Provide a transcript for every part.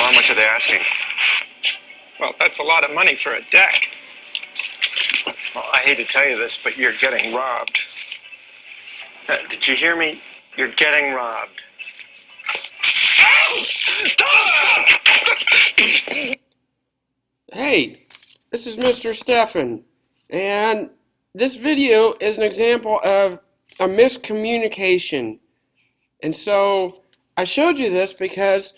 Well, how much are they asking? Well, that's a lot of money for a deck. Well, I hate to tell you this, but you're getting robbed. Did you hear me? You're getting robbed. Hey, this is Mr. Steffen, and this video is an example of a miscommunication. And so I showed you this because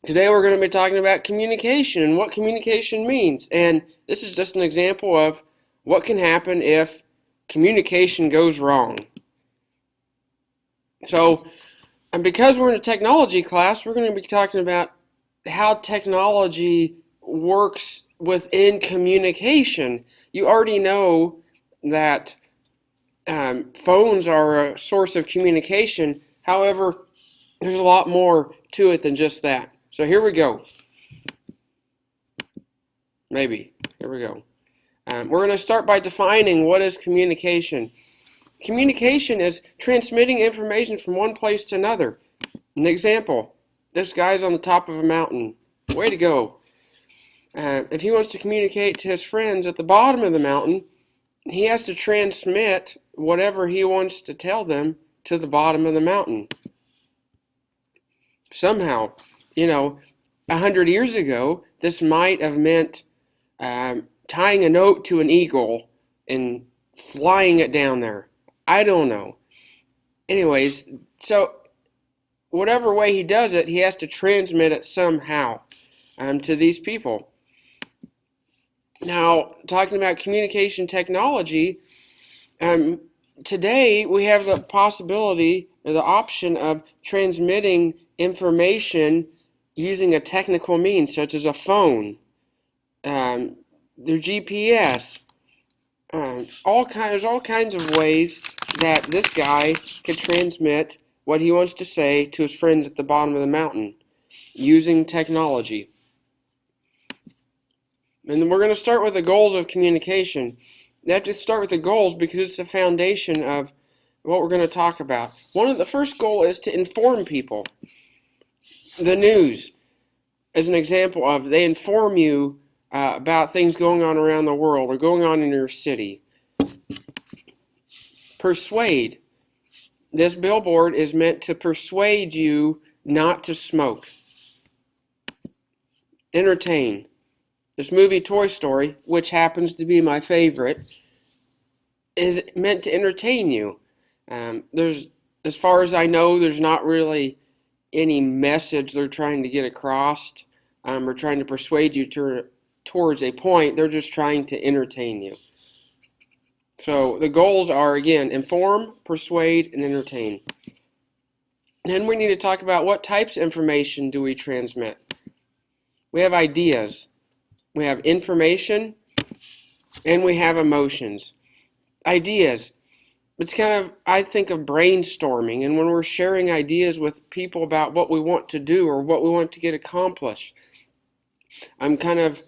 today we're going to be talking about communication and what communication means. And this is just an example of what can happen if communication goes wrong. So, and because we're in a technology class, we're going to be talking about how technology works within communication. You already know that phones are a source of communication. However, there's a lot more to it than just that. So here we go. Maybe. Here we go. We're going to start by defining what is communication. Communication is transmitting information from one place to another. An example, this guy's on the top of a mountain. Way to go. If he wants to communicate to his friends at the bottom of the mountain, he has to transmit whatever he wants to tell them to the bottom of the mountain. Somehow, 100 years ago, this might have meant tying a note to an eagle and flying it down there. I don't know. Anyways, so whatever way he does it, he has to transmit it somehow to these people. Now, talking about communication technology, today we have the possibility or the option of transmitting information using a technical means, such as a phone, their GPS. There's all kinds of ways that this guy can transmit what he wants to say to his friends at the bottom of the mountain using technology. And we're going to start with the goals of communication. You have to start with the goals because it's the foundation of what we're going to talk about. The first goal is to inform people. The news is an example of they inform you about things going on around the world or going on in your city. Persuade. This billboard is meant to persuade you not to smoke. Entertain. This movie Toy Story, which happens to be my favorite, is meant to entertain you. As far as I know, there's not really any message they're trying to get across or trying to persuade you towards a point. They're just trying to entertain you. So the goals are, again, inform, persuade, and entertain. Then we need to talk about what types of information do we transmit. We have ideas, we have information, and we have emotions. Ideas. It's kind of, I think of brainstorming, and when we're sharing ideas with people about what we want to do or what we want to get accomplished. I'm kind of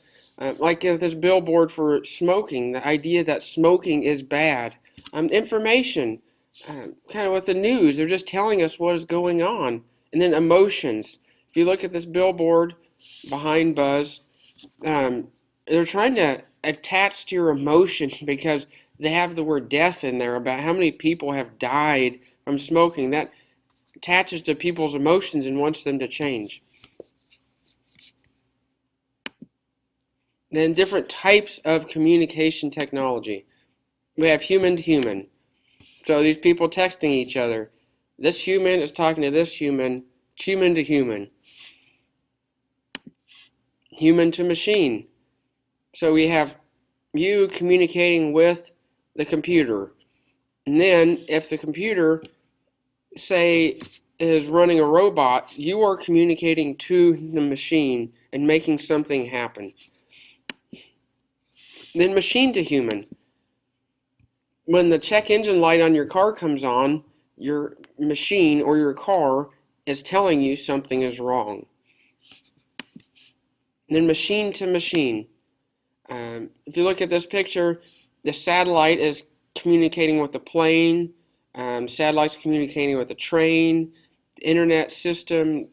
like this billboard for smoking, the idea that smoking is bad. Information, kind of with the news, they're just telling us what is going on. And then emotions. If you look at this billboard behind Buzz, they're trying to attach to your emotions because they have the word death in there about how many people have died from smoking. That attaches to people's emotions and wants them to change. Then different types of communication technology. We have human to human. So these people texting each other. This human is talking to this human. It's human to human. Human to machine. So we have you communicating with the computer. And then if the computer, say, is running a robot, you are communicating to the machine and making something happen. Then machine to human. When the check engine light on your car comes on, your machine or your car is telling you something is wrong. And then machine to machine. If you look at this picture, the satellite is communicating with the plane. Satellite's communicating with the train. The internet system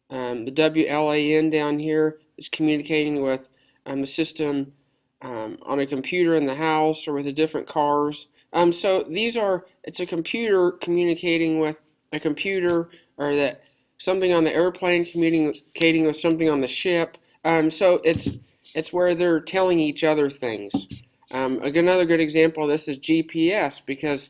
The WLAN down here is communicating with the system on a computer in the house or with the different cars. So it's a computer communicating with a computer, or that something on the airplane communicating with something on the ship. So it's where they're telling each other things. Another good example of this is GPS, because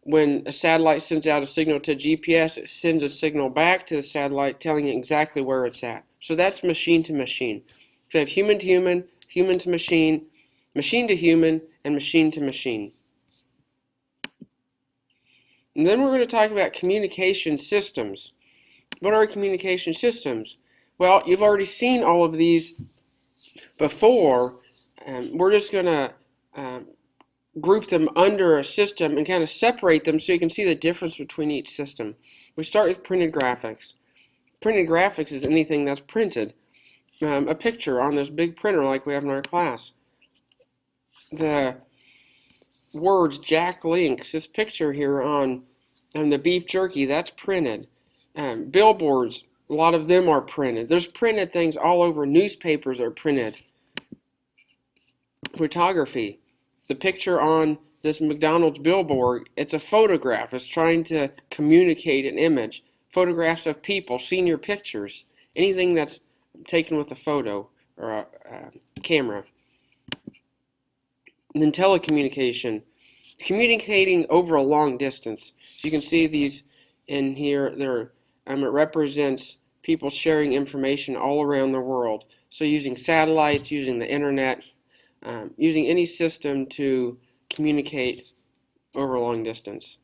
when a satellite sends out a signal to GPS, it sends a signal back to the satellite telling it exactly where it's at. So that's machine to machine. So you have human to human, human to machine to human, and machine to machine. And then we're going to talk about communication systems. What are communication systems? Well, you've already seen all of these before. We're just going to group them under a system and kind of separate them so you can see the difference between each system. We start with printed graphics. Printed graphics is anything that's printed. A picture on this big printer like we have in our class. The words Jack Links, this picture here on the beef jerky, that's printed. Billboards, a lot of them are printed. There's printed things all over. Newspapers are printed. Photography. The picture on this McDonald's billboard, it's a photograph. It's trying to communicate an image. Photographs of people, senior pictures, anything that's taken with a photo or a camera. And then telecommunication, communicating over a long distance. So you can see these in here. It represents people sharing information all around the world. So using satellites, using the internet, using any system to communicate over a long distance.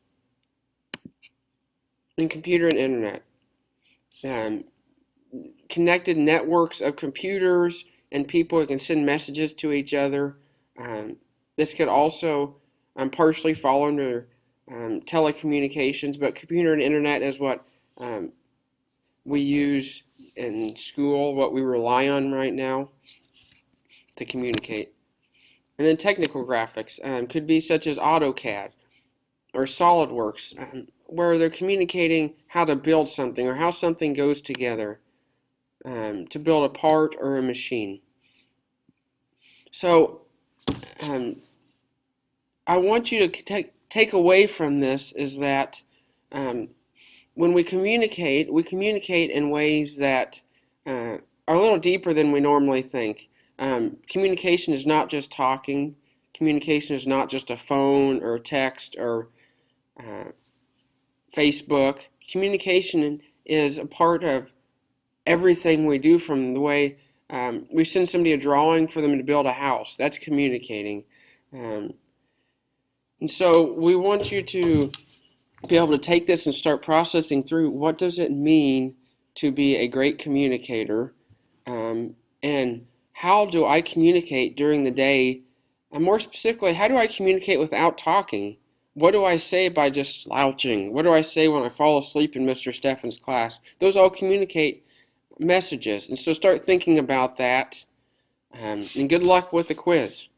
And computer and internet. Connected networks of computers and people who can send messages to each other. This could also partially fall under telecommunications, but computer and internet is what we use in school, what we rely on right now to communicate. And then technical graphics could be such as AutoCAD or SolidWorks, where they're communicating how to build something or how something goes together to build a part or a machine. So I want you to take away from this is that when we communicate in ways that are a little deeper than we normally think. Communication is not just talking. Communication is not just a phone or text or Facebook. Communication is a part of everything we do, from the way we send somebody a drawing for them to build a house. That's communicating. And so we want you to be able to take this and start processing through what does it mean to be a great communicator, and how do I communicate during the day, and more specifically, how do I communicate without talking? What do I say by just slouching? What do I say when I fall asleep in Mr. Steffen's class? Those all communicate messages, and so start thinking about that, and good luck with the quiz.